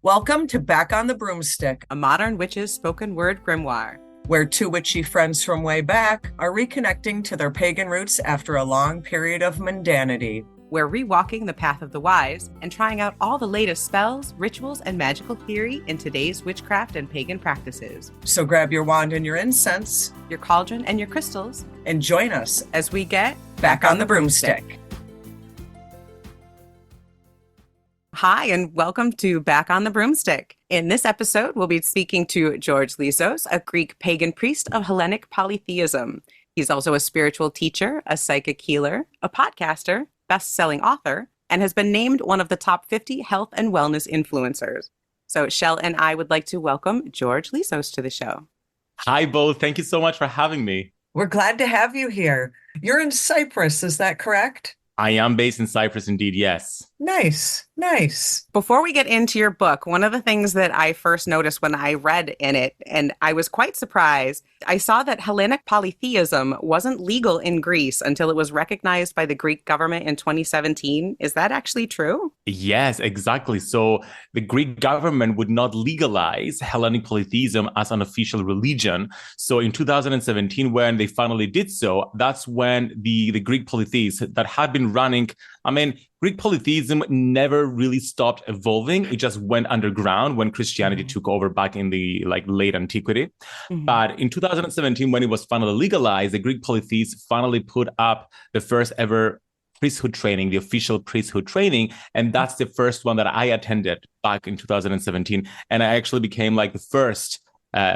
Welcome to Back on the Broomstick, a modern witch's spoken word grimoire, where two witchy friends from way back are reconnecting to their pagan roots after a long period of mundanity. We're rewalking the path of the wise and trying out all the latest spells, rituals, and magical theory in today's witchcraft and pagan practices. So grab your wand and your incense, your cauldron and your crystals, and join us as we get Back on the Broomstick. Hi, and welcome to Back on the Broomstick. In this episode, we'll be speaking to George Lizos, a Greek pagan priest of Hellenic polytheism. He's also a spiritual teacher, a psychic healer, a podcaster, best-selling author, and has been named one of the top 50 health and wellness influencers. So Shell and I would like to welcome George Lizos to the show. Hi, both. Thank you so much for having me. We're glad to have you here. You're in Cyprus, is that correct? I am based in Cyprus, indeed, yes. Nice. Before we get into your book, one of the things that I first noticed when I read in it, and I was quite surprised, I saw that Hellenic polytheism wasn't legal in Greece until it was recognized by the Greek government in 2017. Is that actually true? Yes, exactly. So the Greek government would not legalize Hellenic polytheism as an official religion. So in 2017, when they finally did so, that's when the Greek polytheists that had been running, Greek polytheism never really stopped evolving. It just went underground when Christianity took over back in the late antiquity. Mm-hmm. But in 2017, when it was finally legalized, the Greek polytheists finally put up the first ever priesthood training, the official priesthood training. And that's the first one that I attended back in 2017. And I actually became the first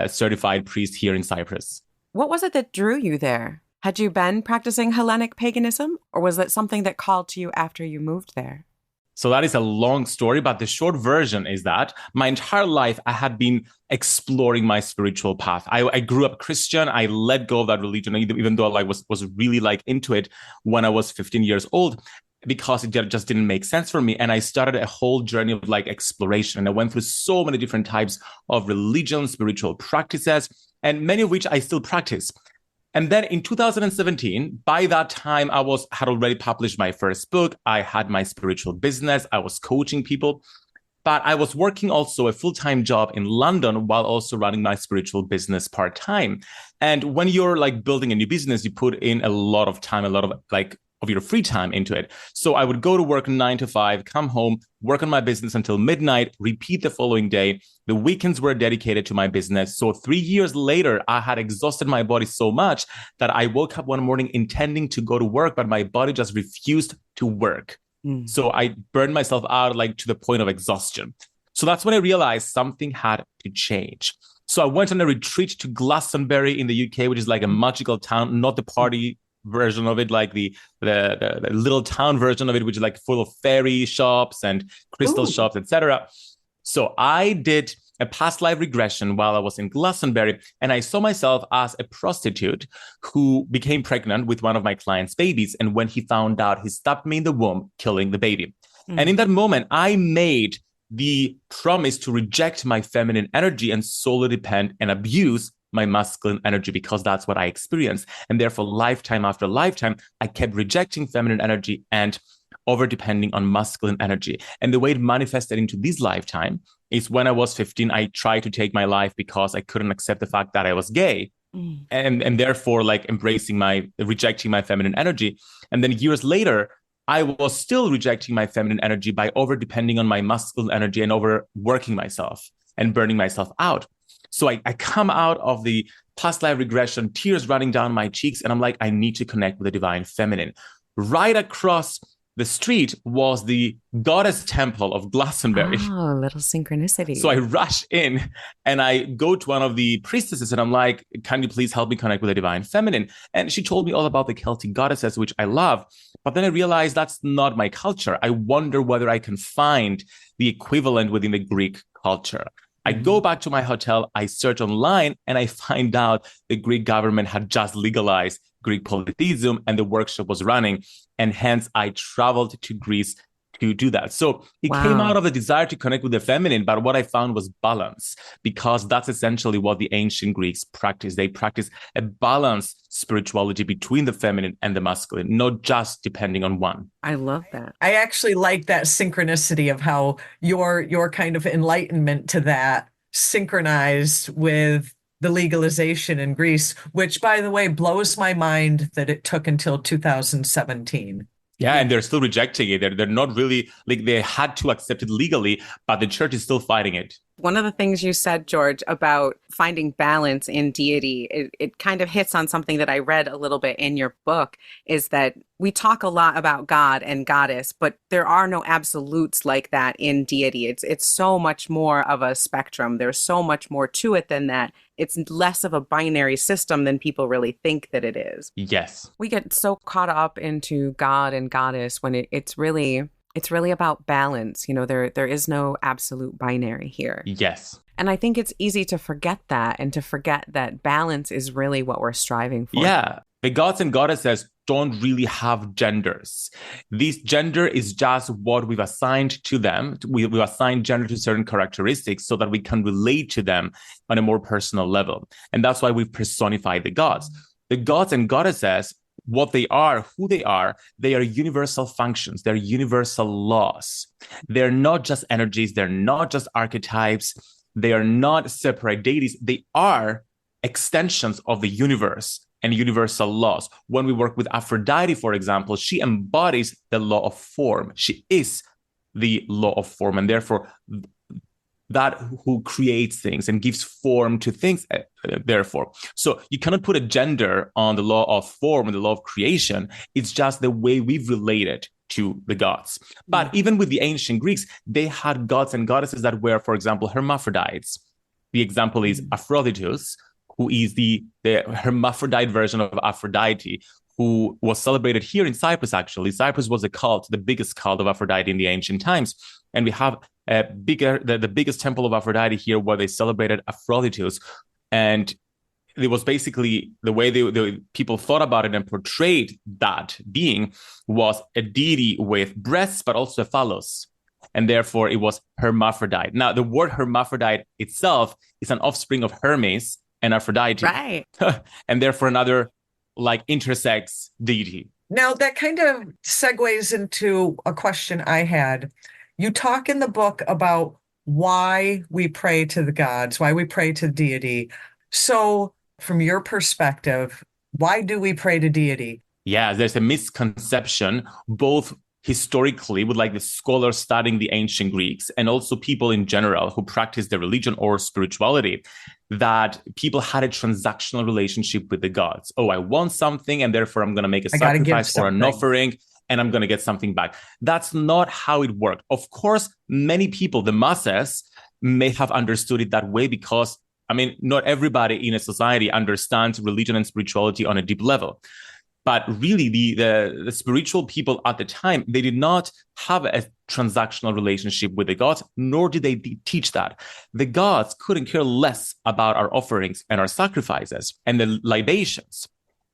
certified priest here in Cyprus. What was it that drew you there? Had you been practicing Hellenic paganism, or was that something that called to you after you moved there? So that is a long story, but the short version is that my entire life I had been exploring my spiritual path. I grew up Christian. I let go of that religion, even though I was really into it when I was 15 years old, because it just didn't make sense for me. And I started a whole journey of exploration. And I went through so many different types of religion, spiritual practices, and many of which I still practice. And then in 2017, by that time, I had already published my first book. I had my spiritual business. I was coaching people, but I was working also a full-time job in London while also running my spiritual business part-time. And when you're building a new business, you put in a lot of time, a lot of your free time into it. So I would go to work 9 to 5, come home, work on my business until midnight, repeat the following day. The weekends were dedicated to my business. So 3 years later, I had exhausted my body so much that I woke up one morning intending to go to work, but my body just refused to work. So I burned myself out to the point of exhaustion. So that's when I realized something had to change. So I went on a retreat to Glastonbury in the UK, which is a magical town, not the party version of it, the little town version of it, which is full of fairy shops and crystal shops, etc. So I did a past life regression while I was in Glastonbury, and I saw myself as a prostitute who became pregnant with one of my clients' babies. And when he found out, he stabbed me in the womb, killing the baby. And in that moment, I made the promise to reject my feminine energy and solely depend and abuse my masculine energy, because that's what I experienced. And therefore, lifetime after lifetime, I kept rejecting feminine energy and over-depending on masculine energy. And the way it manifested into this lifetime is when I was 15, I tried to take my life because I couldn't accept the fact that I was gay. And therefore, rejecting my feminine energy. And then years later, I was still rejecting my feminine energy by over-depending on my masculine energy and overworking myself and burning myself out. So I come out of the past life regression, tears running down my cheeks, and I'm I need to connect with the divine feminine. Right across the street was the goddess temple of Glastonbury. Oh, a little synchronicity. So I rush in and I go to one of the priestesses and I'm can you please help me connect with the divine feminine? And she told me all about the Celtic goddesses, which I love. But then I realized that's not my culture. I wonder whether I can find the equivalent within the Greek culture. I go back to my hotel, I search online, and I find out the Greek government had just legalized Greek polytheism and the workshop was running. And hence I traveled to Greece to do that. So it came out of the desire to connect with the feminine, but what I found was balance, because that's essentially what the ancient Greeks practiced. They practiced a balanced spirituality between the feminine and the masculine, not just depending on one. I love that. I actually like that synchronicity of how your kind of enlightenment to that synchronized with the legalization in Greece, which, by the way, blows my mind that it took until 2017. Yeah, and they're still rejecting it. They're not really, like, they had to accept it legally, but the church is still fighting it. One of the things you said, George, about finding balance in deity, it kind of hits on something that I read a little bit in your book, is that we talk a lot about God and goddess, but there are no absolutes like that in deity. It's so much more of a spectrum. There's so much more to it than that. It's less of a binary system than people really think that it is. Yes. We get so caught up into God and goddess when it's really about balance. You know, there is no absolute binary here. Yes. And I think it's easy to forget that, and to forget that balance is really what we're striving for. Yeah. The gods and goddesses don't really have genders. This gender is just what we've assigned to them. We've assigned gender to certain characteristics so that we can relate to them on a more personal level. And that's why we've personified the gods. The gods and goddesses, what they are, who they are universal functions. They're universal laws. They're not just energies. They're not just archetypes. They are not separate deities. They are extensions of the universe and universal laws. When we work with Aphrodite, for example, she embodies the law of form. She is the law of form, and therefore that who creates things and gives form to things, therefore. So you cannot put a gender on the law of form and the law of creation. It's just the way we've related to the gods. But even with the ancient Greeks, they had gods and goddesses that were, for example, hermaphrodites. The example is Aphrodite, who is the hermaphrodite version of Aphrodite, who was celebrated here in Cyprus, actually. Cyprus was the biggest cult of Aphrodite in the ancient times. And we have the biggest temple of Aphrodite here, where they celebrated Aphrodite. And it was basically the way the people thought about it and portrayed that being was a deity with breasts, but also a phallus. And therefore, it was hermaphrodite. Now, the word hermaphrodite itself is an offspring of Hermes and Aphrodite. Right. And therefore, another like intersex deity. Now, that kind of segues into a question I had. You talk in the book about why we pray to the gods, why we pray to deity. So, from your perspective, why do we pray to deity? Yeah, there's a misconception, both historically with like the scholars studying the ancient Greeks and also people in general who practice their religion or spirituality, that people had a transactional relationship with the gods. Oh, I want something, and therefore I'm going to make a sacrifice or an offering, and I'm going to get something back. That's not how it worked. Of course, many people, the masses, may have understood it that way because, I mean, not everybody in a society understands religion and spirituality on a deep level. But really, the spiritual people at the time, they did not have a transactional relationship with the gods, nor did they teach that. The gods couldn't care less about our offerings and our sacrifices and the libations.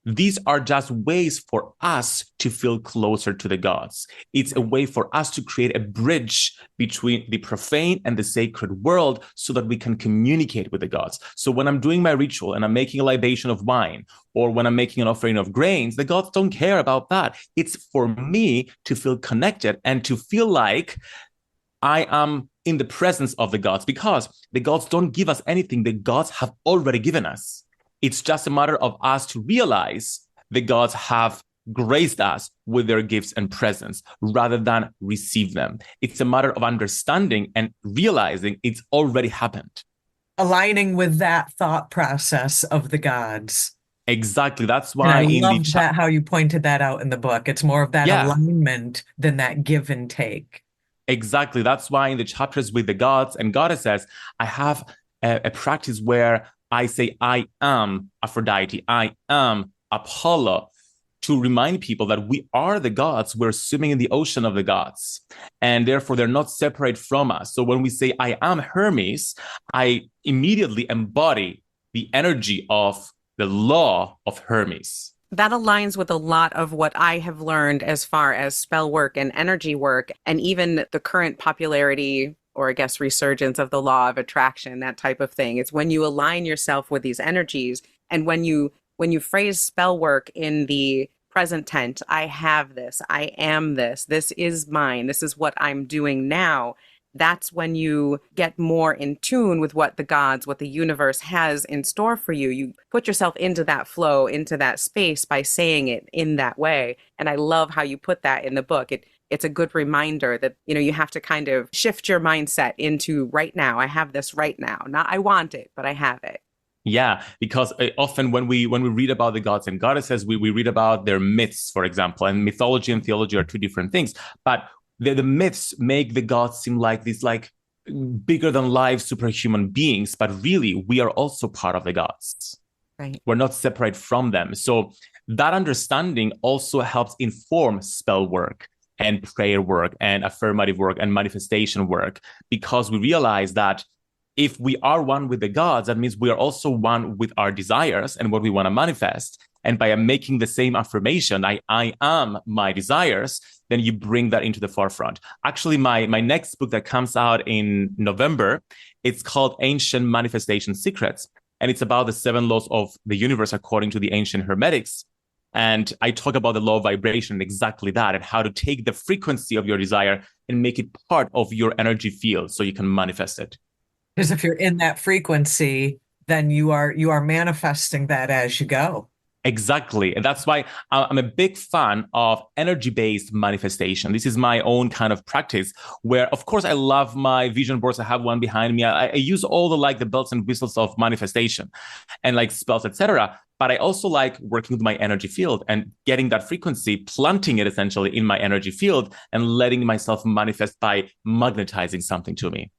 These are just ways for us to feel closer to the gods. It's a way for us to create a bridge between the profane and the sacred world so that we can communicate with the gods. So when I'm doing my ritual and I'm making a libation of wine, or when I'm making an offering of grains, the gods don't care about that. It's for me to feel connected and to feel like I am in the presence of the gods, because the gods don't give us anything. The gods have already given us. It's just a matter of us to realize the gods have graced us with their gifts and presents rather than receive them. It's a matter of understanding and realizing it's already happened. Aligning with that thought process of the gods. Exactly. That's why I love that how you pointed that out in the book. It's more of that alignment than that give and take. Exactly. That's why in the chapters with the gods and goddesses, I have a practice where I say, I am Aphrodite, I am Apollo, to remind people that we are the gods. We're swimming in the ocean of the gods, and therefore they're not separate from us. So when we say, I am Hermes, I immediately embody the energy of the law of Hermes. That aligns with a lot of what I have learned as far as spell work and energy work, and even the current popularity or I guess resurgence of the law of attraction, that type of thing. It's when you align yourself with these energies, and when you phrase spell work in the present tense, I have this, I am this is mine, this is what I'm doing now. That's when you get more in tune with what the gods, what the universe has in store for you. You put yourself into that flow, into that space by saying it in that way. And I love how you put that in the book. It's a good reminder that, you have to kind of shift your mindset into right now. I have this right now. Not I want it, but I have it. Yeah, because often when we read about the gods and goddesses, we read about their myths, for example, and mythology and theology are two different things. But the myths make the gods seem like these like bigger than life superhuman beings, but really we are also part of the gods. Right. We're not separate from them. So that understanding also helps inform spell work and prayer work and affirmative work and manifestation work, because we realize that if we are one with the gods, that means we are also one with our desires and what we want to manifest. And by making the same affirmation, I am my desires, then you bring that into the forefront. Actually, my next book that comes out in November, it's called Ancient Manifestation Secrets. And it's about the 7 laws of the universe according to the ancient Hermetics. And I talk about the law of vibration and exactly that, and how to take the frequency of your desire and make it part of your energy field so you can manifest it. Because if you're in that frequency, then you are manifesting that as you go. Exactly. And that's why I'm a big fan of energy-based manifestation. This is my own kind of practice where, of course, I love my vision boards. I have one behind me. I use all the bells and whistles of manifestation and like spells, etc. But I also like working with my energy field and getting that frequency, planting it essentially in my energy field and letting myself manifest by magnetizing something to me.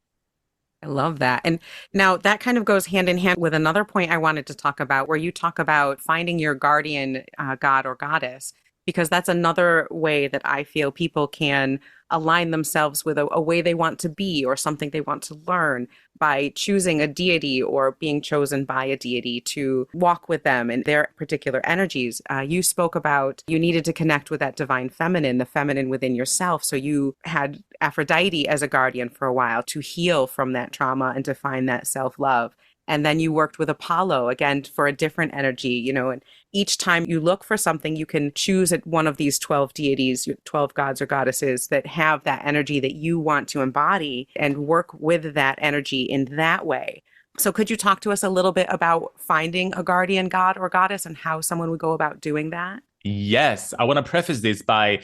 I love that. And now that kind of goes hand in hand with another point I wanted to talk about, where you talk about finding your guardian god or goddess, because that's another way that I feel people can align themselves with a way they want to be or something they want to learn by choosing a deity or being chosen by a deity to walk with them and their particular energies. You spoke about you needed to connect with that divine feminine, the feminine within yourself. So you had Aphrodite as a guardian for a while to heal from that trauma and to find that self-love. And then you worked with Apollo again for a different energy, and each time you look for something, you can choose at one of these 12 deities, 12 gods or goddesses that have that energy that you want to embody and work with that energy in that way. So could you talk to us a little bit about finding a guardian god or goddess and how someone would go about doing that? Yes, I want to preface this by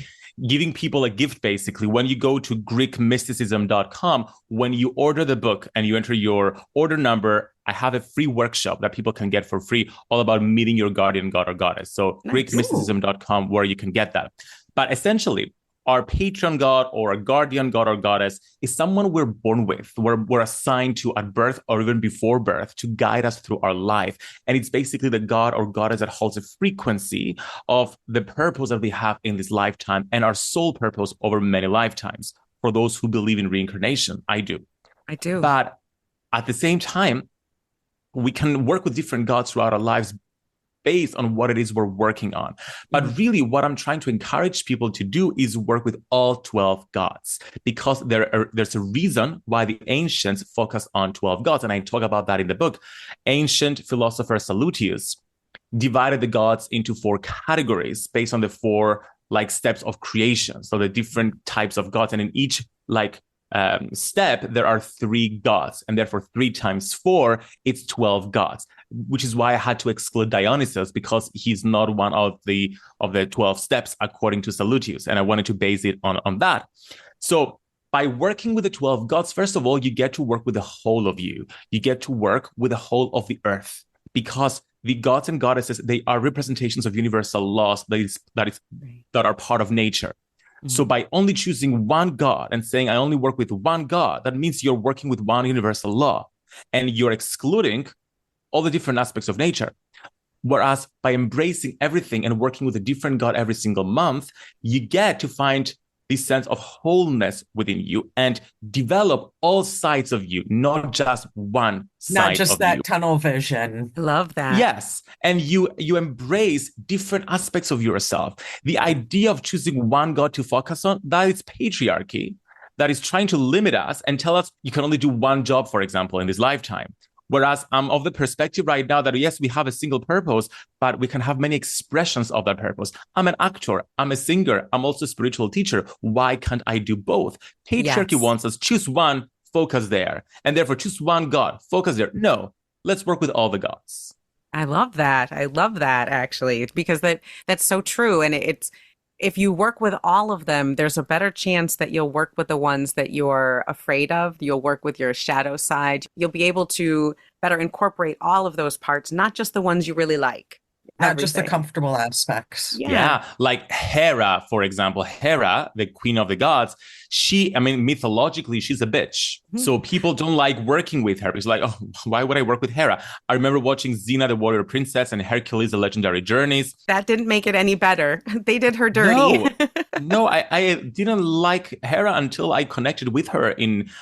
giving people a gift, basically. When you go to GreekMysticism.com, when you order the book and you enter your order number, I have a free workshop that people can get for free, all about meeting your guardian god or goddess. So Nice. GreekMysticism.com, where you can get that. But essentially, our patron god or a guardian god or goddess is someone we're born with, we're assigned to at birth or even before birth to guide us through our life. And it's basically the god or goddess that holds a frequency of the purpose that we have in this lifetime and our soul purpose over many lifetimes. For those who believe in reincarnation, I do. I do. But at the same time, we can work with different gods throughout our lives based on what it is we're working on. But really, what I'm trying to encourage people to do is work with all 12 gods, because there's a reason why the ancients focused on 12 gods. And I talk about that in the book. Ancient philosopher Salutius divided the gods into 4 categories based on the 4 steps of creation. So the different types of gods. And in each step, there are 3 gods, and therefore 3 times 4, it's 12 gods, which is why I had to exclude Dionysus, because he's not one of the 12 steps according to Salutius, and I wanted to base it on that. So by working with the 12 gods, first of all, you get to work with the whole of you. You get to work with the whole of the earth, because the gods and goddesses, they are representations of universal laws that are part of nature. So by only choosing one God and saying, I only work with one God, that means you're working with one universal law and you're excluding all the different aspects of nature. Whereas by embracing everything and working with a different God every single month, you get to find this sense of wholeness within you and develop all sides of you, not just one Not side just of that you. tunnel vision. I love that. Yes. And you embrace different aspects of yourself. The idea of choosing one God to focus on, that is patriarchy, that is trying to limit us and tell us you can only do one job, for example, in this lifetime. Whereas I'm of the perspective right now that yes, we have a single purpose, but we can have many expressions of that purpose. I'm an actor, I'm a singer, I'm also a spiritual teacher. Why can't I do both? Patriarchy Yes. wants us choose one, focus there, and therefore choose one God, focus there. No, let's work with all the gods. I love that. I love that actually, because that's so true. And it's if you work with all of them, there's a better chance that you'll work with the ones that you're afraid of. You'll work with your shadow side. You'll be able to better incorporate all of those parts, not just the ones you really like. Not just the Everything. comfortable aspects. Yeah, like Hera, for example. Hera, the queen of the gods, mythologically, she's a bitch. Mhm. So people don't like working with her. It's like, oh, why would I work with Hera? I remember watching Xena, the warrior princess, and Hercules, the legendary journeys. That didn't make it any better. They did her dirty. No, no, I didn't like Hera until I connected with her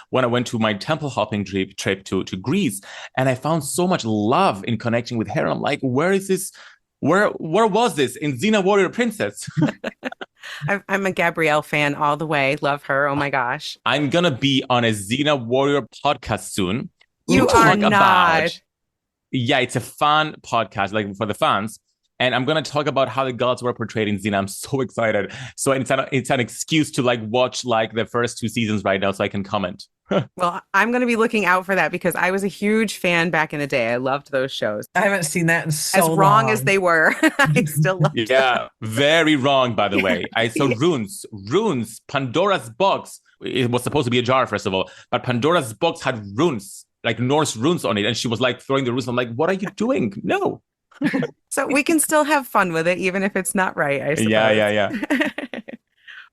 when I went to my temple hopping trip to Greece. And I found so much love in connecting with Hera. I'm like, where is this? Where was this in Xena Warrior Princess? I'm a Gabrielle fan all the way. Love her. Oh my gosh. I'm gonna be on a Xena Warrior podcast soon. You to are talk not. Yeah, it's a fun podcast, like for the fans. And I'm gonna talk about how the gods were portrayed in Xena. I'm so excited. So it's an excuse to like watch like the first 2 seasons right now, so I can comment. Well, I'm going to be looking out for that because I was a huge fan back in the day. I loved those shows. I haven't seen that in so As long. wrong as they were, I still loved them. Yeah, very wrong, by the way. I saw runes, Pandora's box. It was supposed to be a jar, first of all, but Pandora's box had runes, like Norse runes on it. And she was like throwing the runes. I'm like, what are you doing? No. So we can still have fun with it, even if it's not right, I suppose. Yeah.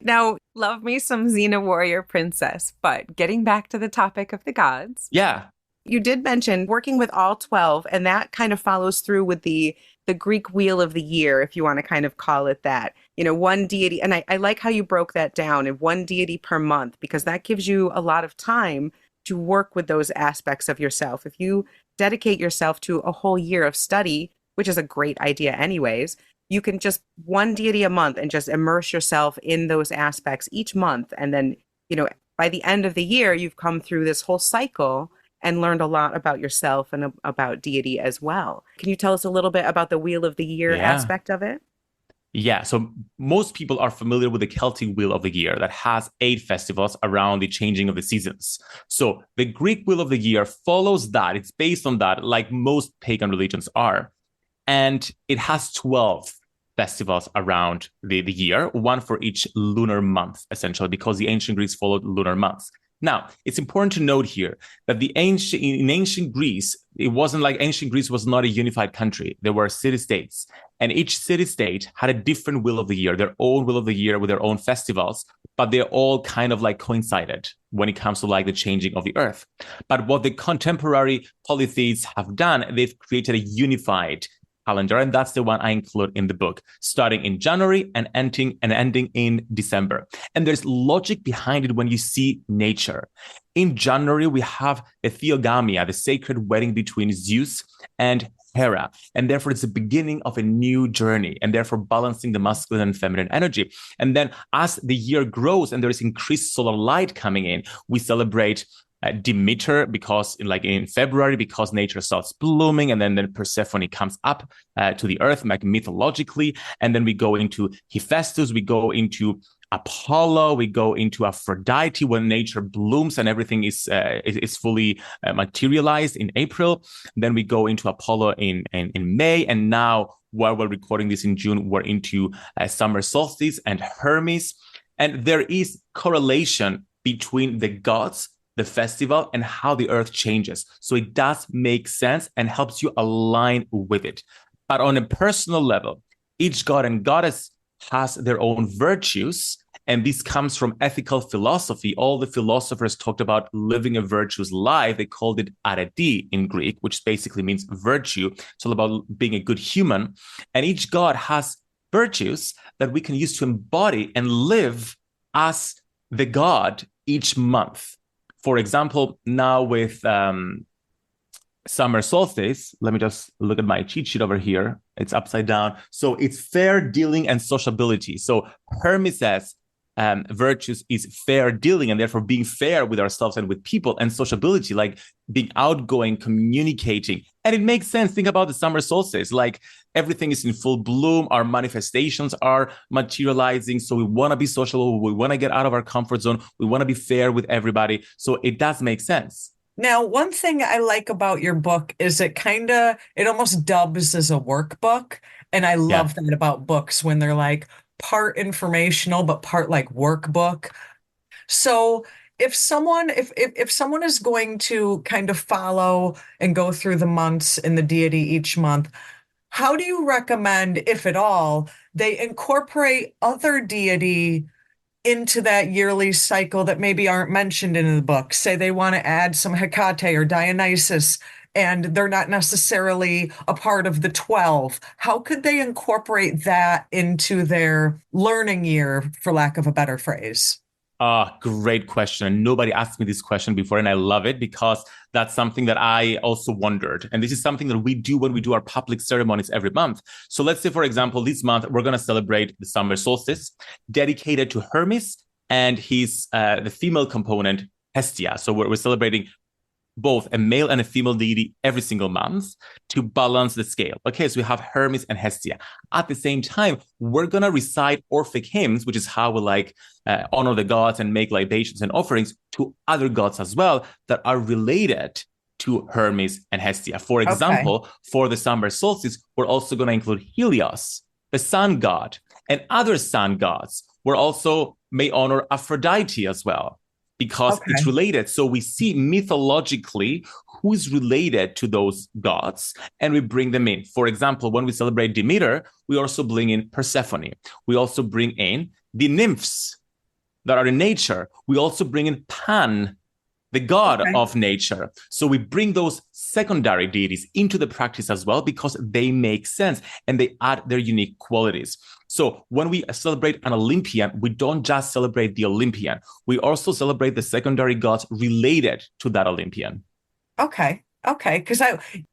Now, love me some Xena Warrior Princess, but getting back to the topic of the gods. Yeah. You did mention working with all 12, and that kind of follows through with the Greek wheel of the year, if you want to kind of call it that. You know, one deity, and I like how you broke that down in one deity per month, because that gives you a lot of time to work with those aspects of yourself. If you dedicate yourself to a whole year of study, which is a great idea anyways, you can just one deity a month and just immerse yourself in those aspects each month. And then, you know, by the end of the year, you've come through this whole cycle and learned a lot about yourself and about deity as well. Can you tell us a little bit about the Wheel of the Year aspect of it? Yeah, so most people are familiar with the Celtic Wheel of the Year that has 8 festivals around the changing of the seasons. So the Greek Wheel of the Year follows that. It's based on that, like most pagan religions are. And it has 12 festivals around the year, one for each lunar month, essentially, because the ancient Greeks followed lunar months. Now, it's important to note here that in ancient Greece, it wasn't like ancient Greece was not a unified country. There were city-states, and each city-state had a different Wheel of the Year, their own Wheel of the Year with their own festivals, but they all kind of like coincided when it comes to like the changing of the earth. But what the contemporary polytheists have done, they've created a unified calendar, and that's the one I include in the book, starting in January and ending in December. And there's logic behind it when you see nature. In January, we have the Theogamia, the sacred wedding between Zeus and Hera, and therefore it's the beginning of a new journey, and therefore balancing the masculine and feminine energy. And then as the year grows and there is increased solar light coming in, we celebrate Demeter because in February, because nature starts blooming, and then Persephone comes up to the earth, like mythologically, and then we go into Hephaestus, we go into Apollo, we go into Aphrodite when nature blooms and everything is fully materialized in April. Then we go into Apollo in May, and now while we're recording this in June, we're into summer solstice and Hermes, and there is correlation between the gods, the festival, and how the earth changes. So it does make sense and helps you align with it. But on a personal level, each god and goddess has their own virtues, and this comes from ethical philosophy. All the philosophers talked about living a virtuous life. They called it arete in Greek, which basically means virtue. It's all about being a good human. And each god has virtues that we can use to embody and live as the god each month. For example, now with summer solstice, let me just look at my cheat sheet over here. It's upside down. So it's fair dealing and sociability. So Hermes's virtues is fair dealing, and therefore being fair with ourselves and with people, and sociability, like being outgoing, communicating. And it makes sense. Think about the summer solstice. Like everything is in full bloom. Our manifestations are materializing. So we want to be sociable. We want to get out of our comfort zone. We want to be fair with everybody. So it does make sense. Now, one thing I like about your book is it almost dubs as a workbook. And I Yeah. love that about books when they're like part informational, but part like workbook. So if someone is going to kind of follow and go through the months in the deity each month, how do you recommend, if at all, they incorporate other deity into that yearly cycle that maybe aren't mentioned in the book? Say they want to add some Hecate or Dionysus, and they're not necessarily a part of the 12. How could they incorporate that into their learning year, for lack of a better phrase? Great question. And nobody asked me this question before, and I love it because that's something that I also wondered. And this is something that we do when we do our public ceremonies every month. So let's say, for example, this month we're going to celebrate the summer solstice dedicated to Hermes and his the female component Hestia. So we're celebrating both a male and a female deity every single month to balance the scale. Okay, so we have Hermes and Hestia. At the same time, we're going to recite Orphic hymns, which is how we honor the gods and make libations and offerings to other gods as well that are related to Hermes and Hestia. For example, for the summer solstice, we're also going to include Helios, the sun god, and other sun gods. We're also may honor Aphrodite as well, because it's related. So we see mythologically who's related to those gods, and we bring them in. For example, when we celebrate Demeter, we also bring in Persephone. We also bring in the nymphs that are in nature. We also bring in Pan, the god of nature. So we bring those secondary deities into the practice as well because they make sense and they add their unique qualities. So when we celebrate an Olympian, we don't just celebrate the Olympian. We also celebrate the secondary gods related to that Olympian. Okay. Because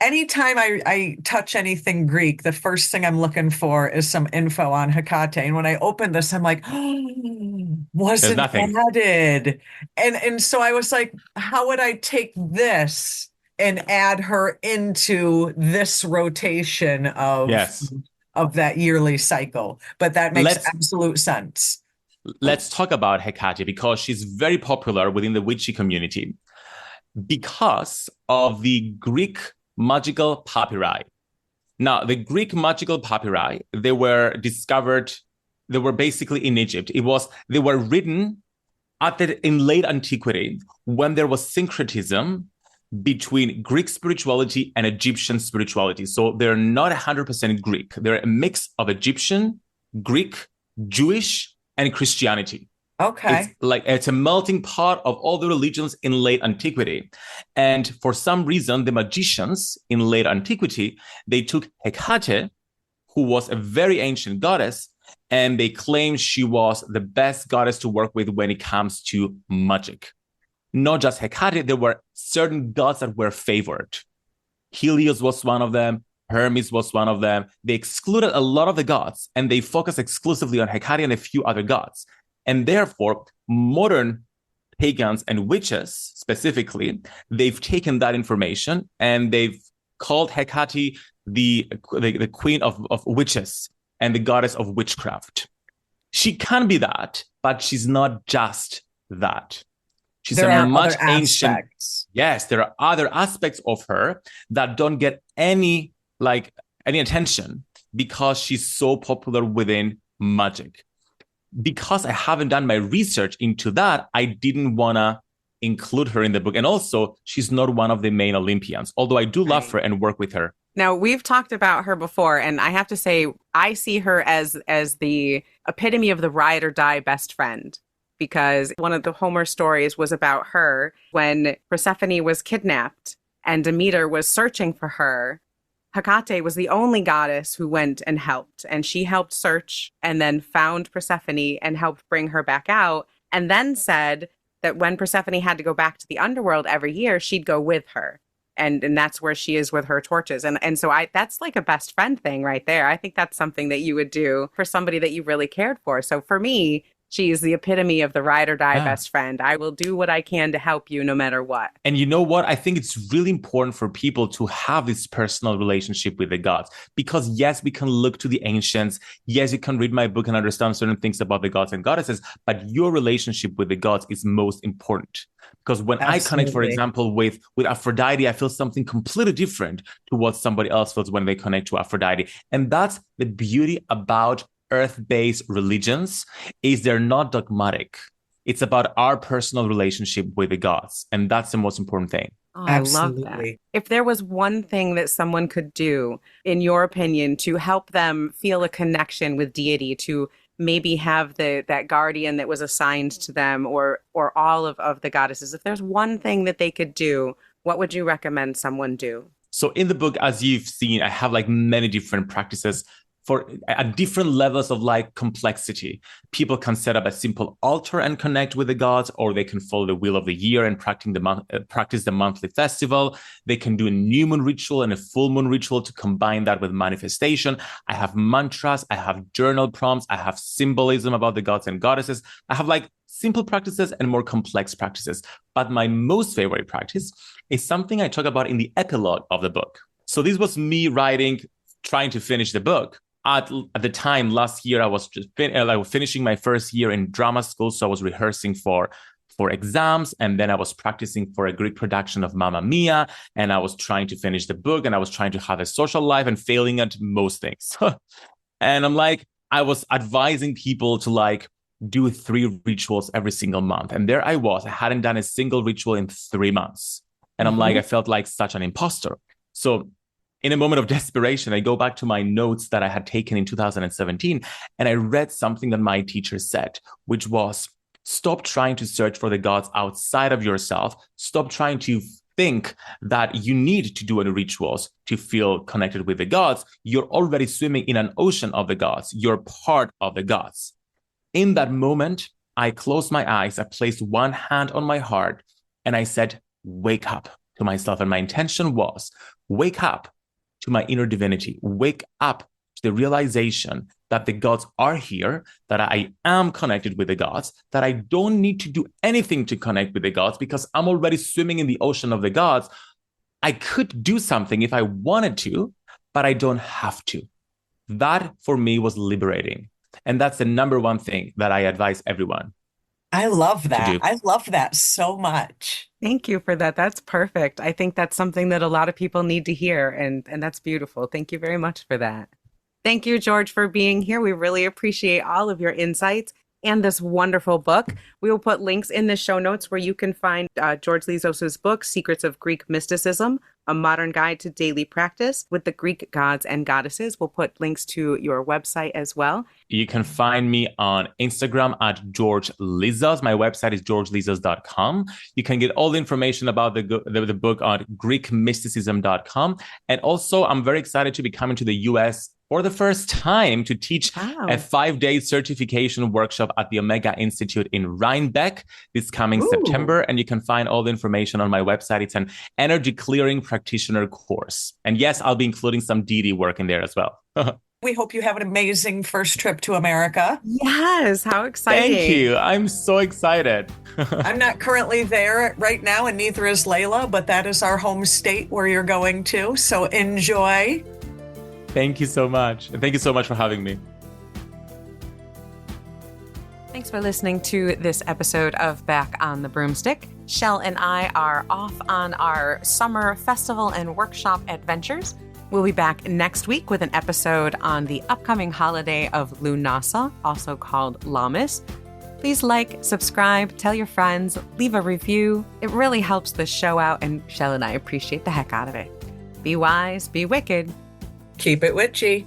anytime I touch anything Greek, the first thing I'm looking for is some info on Hecate. And when I opened this, I'm like, oh, wasn't added. And so I was like, how would I take this and add her into this rotation of that yearly cycle? But that makes absolute sense. Let's talk about Hecate because she's very popular within the witchy community because of the Greek magical papyri. Now, the Greek magical papyri, they were discovered, they were basically in Egypt. They were written in late antiquity when there was syncretism between Greek spirituality and Egyptian spirituality. So they're not 100% Greek. They're a mix of Egyptian, Greek, Jewish, and Christianity. Okay. It's a melting pot of all the religions in late antiquity. And for some reason, the magicians in late antiquity, they took Hecate, who was a very ancient goddess, and they claimed she was the best goddess to work with when it comes to magic. Not just Hecate, there were certain gods that were favored. Helios was one of them. Hermes was one of them. They excluded a lot of the gods, and they focused exclusively on Hecate and a few other gods. And therefore, modern pagans and witches specifically, they've taken that information and they've called Hecate the queen of witches and the goddess of witchcraft. She can be that, but she's not just that. She's a much ancient. Yes, there are other aspects of her that don't get any attention because she's so popular within magic. Because I haven't done my research into that, I didn't want to include her in the book. And also, she's not one of the main Olympians, although I do love her and work with her. Now, we've talked about her before, and I have to say, I see her as the epitome of the ride or die best friend, because one of the Homer stories was about her when Persephone was kidnapped and Demeter was searching for her. Hecate was the only goddess who went and helped, and she helped search and then found Persephone and helped bring her back out, and then said that when Persephone had to go back to the underworld every year, she'd go with her. And that's where she is with her torches. And so that's like a best friend thing right there. I think that's something that you would do for somebody that you really cared for. So for me, she is the epitome of the ride or die best friend. I will do what I can to help you no matter what. And you know what? I think it's really important for people to have this personal relationship with the gods, because yes, we can look to the ancients. Yes, you can read my book and understand certain things about the gods and goddesses, but your relationship with the gods is most important. Because when I connect, for example, with Aphrodite, I feel something completely different to what somebody else feels when they connect to Aphrodite. And that's the beauty about earth-based religions, is they're not dogmatic. It's about our personal relationship with the gods. And that's the most important thing. Oh, I love that. If there was one thing that someone could do, in your opinion, to help them feel a connection with deity, to maybe have that guardian that was assigned to them, or all of the goddesses, if there's one thing that they could do, what would you recommend someone do? So in the book, as you've seen, I have like many different practices for at different levels of like complexity. People can set up a simple altar and connect with the gods, or they can follow the wheel of the year and practice the monthly festival. They can do a new moon ritual and a full moon ritual to combine that with manifestation. I have mantras, I have journal prompts, I have symbolism about the gods and goddesses. I have like simple practices and more complex practices. But my most favorite practice is something I talk about in the epilogue of the book. So this was me trying to finish the book. At the time, last year, I was just finishing my first year in drama school. So I was rehearsing for exams. And then I was practicing for a Greek production of Mamma Mia. And I was trying to finish the book. And I was trying to have a social life and failing at most things. And I was advising people to do 3 rituals every single month. And there I was. I hadn't done a single ritual in 3 months. And I felt like such an imposter. So in a moment of desperation, I go back to my notes that I had taken in 2017, and I read something that my teacher said, which was, stop trying to search for the gods outside of yourself. Stop trying to think that you need to do any rituals to feel connected with the gods. You're already swimming in an ocean of the gods. You're part of the gods. In that moment, I closed my eyes, I placed one hand on my heart, and I said, wake up to myself. And my intention was, wake up to my inner divinity, wake up to the realization that the gods are here, that I am connected with the gods, that I don't need to do anything to connect with the gods because I'm already swimming in the ocean of the gods. I could do something if I wanted to, but I don't have to. That for me was liberating. And that's the number one thing that I advise everyone. I love that. I love that so much. Thank you for that. That's perfect. I think that's something that a lot of people need to hear, and that's beautiful. Thank you very much for that. Thank you, George, for being here. We really appreciate all of your insights and this wonderful book. We will put links in the show notes where you can find George Lizos' book, Secrets of Greek Mysticism, A Modern Guide to Daily Practice with the Greek Gods and Goddesses. We'll put links to your website as well. You can find me on Instagram at George Lizos. My website is georgelizos.com. You can get all the information about the book on GreekMysticism.com. And also, I'm very excited to be coming to the US for the first time to teach a 5-day certification workshop at the Omega Institute in Rhinebeck this coming September. And you can find all the information on my website. It's an energy clearing practitioner course. And yes, I'll be including some deity work in there as well. We hope you have an amazing first trip to America. Yes, how exciting. Thank you. I'm so excited. I'm not currently there right now, and neither is Layla, but that is our home state where you're going to. So enjoy. Thank you so much. And thank you so much for having me. Thanks for listening to this episode of Back on the Broomstick. Shell and I are off on our summer festival and workshop adventures. We'll be back next week with an episode on the upcoming holiday of Lughnasadh, also called Lammas. Please like, subscribe, tell your friends, leave a review. It really helps the show out, and Shell and I appreciate the heck out of it. Be wise, be wicked. Keep it witchy.